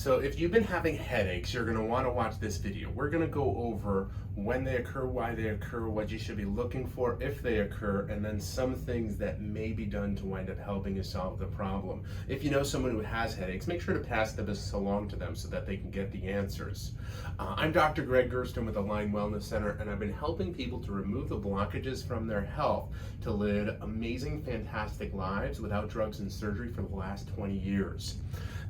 So if you've been having headaches, you're going to want to watch this video. We're going to go over when they occur, why they occur, what you should be looking for if they occur, and then some things that may be done to wind up helping you solve the problem. If you know someone who has headaches, make sure to pass this along to them so that they can get the answers. I'm Dr. Gregg Gerstin with Align Wellness Center, and I've been helping people to remove the blockages from their health to live amazing, fantastic lives without drugs and surgery for the last 20 years.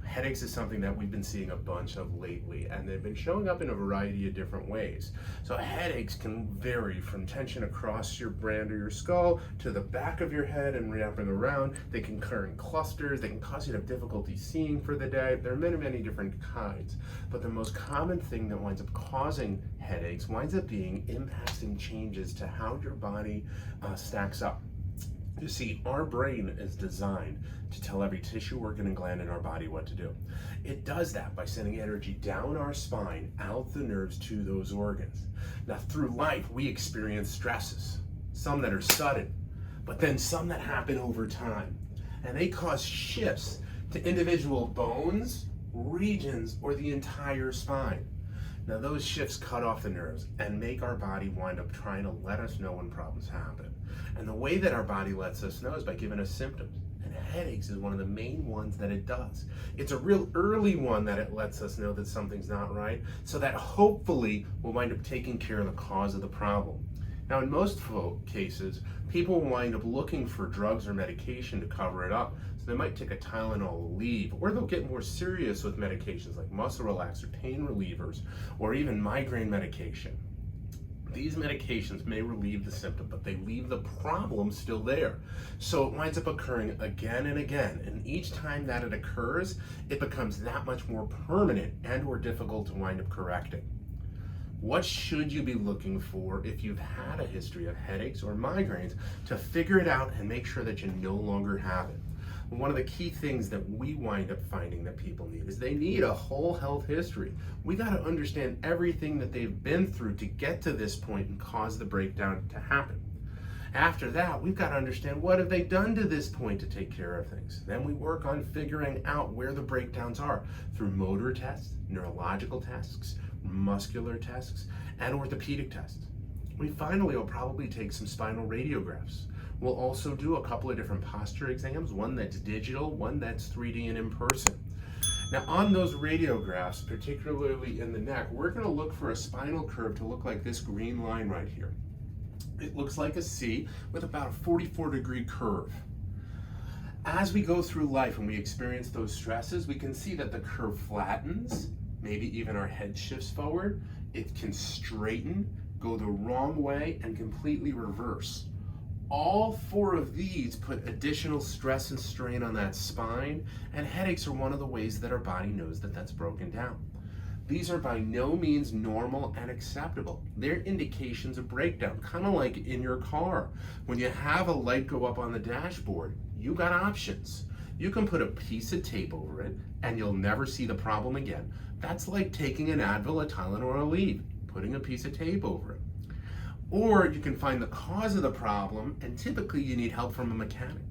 Headaches is something that we've been seeing a bunch of lately, and they've been showing up in a variety of different ways. So headaches can vary from tension across your brain or your skull to the back of your head and wrapping around. They can occur in clusters. They can cause you to have difficulty seeing for the day. There are many, many different kinds. But the most common thing that winds up causing headaches winds up being impacting changes to how your body stacks up. You see, our brain is designed to tell every tissue, organ, and gland in our body what to do. It does that by sending energy down our spine, out the nerves to those organs. Now, through life, we experience stresses, some that are sudden, but then some that happen over time. And they cause shifts to individual bones, regions, or the entire spine. Now, those shifts cut off the nerves and make our body wind up trying to let us know when problems happen. And the way that our body lets us know is by giving us symptoms. And headaches is one of the main ones that it does. It's a real early one that it lets us know that something's not right, so that hopefully we'll wind up taking care of the cause of the problem. Now, in most cases, people wind up looking for drugs or medication to cover it up. So they might take a Tylenol leave, or they'll get more serious with medications like muscle relaxer, pain relievers, or even migraine medication. These medications may relieve the symptom, but they leave the problem still there. So it winds up occurring again and again. And each time that it occurs, it becomes that much more permanent and or difficult to wind up correcting. What should you be looking for if you've had a history of headaches or migraines to figure it out and make sure that you no longer have it? One of the key things that we wind up finding that people need is they need a whole health history. We got to understand everything that they've been through to get to this point and cause the breakdown to happen. After that, we've got to understand what have they done to this point to take care of things. Then we work on figuring out where the breakdowns are through motor tests, neurological tests, muscular tests, and orthopedic tests. We finally will probably take some spinal radiographs. We'll also do a couple of different posture exams, one that's digital, one that's 3D and in person. Now, on those radiographs, particularly in the neck, we're going to look for a spinal curve to look like this green line right here. It looks like a C with about a 44-degree curve. As we go through life and we experience those stresses, we can see that the curve flattens, maybe even our head shifts forward. It can straighten, go the wrong way, and completely reverse. All four of these put additional stress and strain on that spine, and headaches are one of the ways that our body knows that that's broken down. These are by no means normal and acceptable. They're indications of breakdown, kind of like in your car. When you have a light go up on the dashboard, you got options. You can put a piece of tape over it and you'll never see the problem again. That's like taking an Advil, a Tylenol, or a lead, putting a piece of tape over it. Or you can find the cause of the problem, and typically you need help from a mechanic.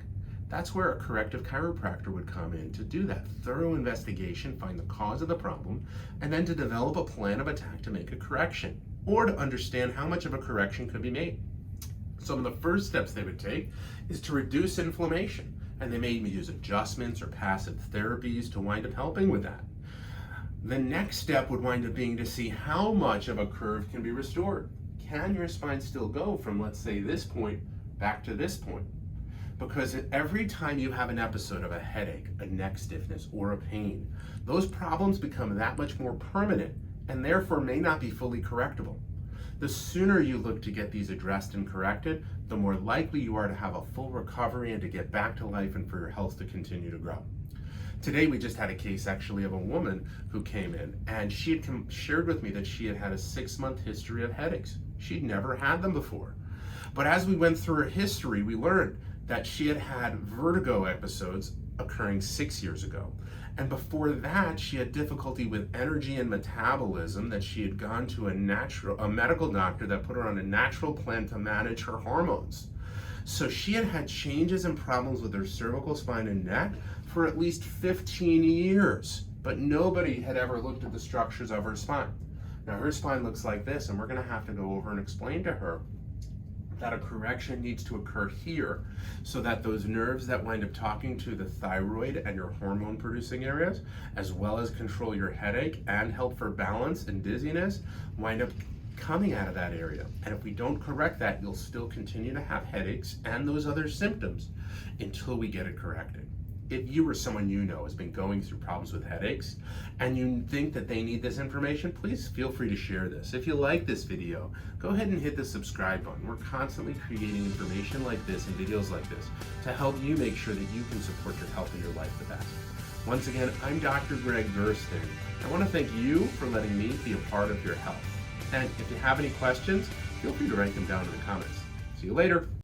That's where a corrective chiropractor would come in to do that thorough investigation, find the cause of the problem, and then to develop a plan of attack to make a correction, or to understand how much of a correction could be made. Some of the first steps they would take is to reduce inflammation, and they may use adjustments or passive therapies to wind up helping with that. The next step would wind up being to see how much of a curve can be restored. Can your spine still go from, let's say, this point back to this point? Because every time you have an episode of a headache, a neck stiffness, or a pain, those problems become that much more permanent and therefore may not be fully correctable. The sooner you look to get these addressed and corrected, the more likely you are to have a full recovery and to get back to life and for your health to continue to grow. Today, we just had a case actually of a woman who came in, and she had shared with me that she had had a 6-month history of headaches. She'd never had them before. But as we went through her history, we learned that she had had vertigo episodes occurring 6 years ago. And before that, she had difficulty with energy and metabolism, that she had gone to a medical doctor that put her on a natural plan to manage her hormones. So she had had changes and problems with her cervical spine and neck for at least 15 years. but nobody had ever looked at the structures of her spine. Now her spine looks like this, and we're going to have to go over and explain to her that a correction needs to occur here so that those nerves that wind up talking to the thyroid and your hormone producing areas, as well as control your headache and help for balance and dizziness, wind up coming out of that area. And if we don't correct that, you'll still continue to have headaches and those other symptoms until we get it corrected. If you or someone you know has been going through problems with headaches and you think that they need this information, please feel free to share this. If you like this video, go ahead and hit the subscribe button. We're constantly creating information like this and videos like this to help you make sure that you can support your health and your life the best. Once again, I'm Dr. Gregg Gerstin. I want to thank you for letting me be a part of your health. And if you have any questions, feel free to write them down in the comments. See you later.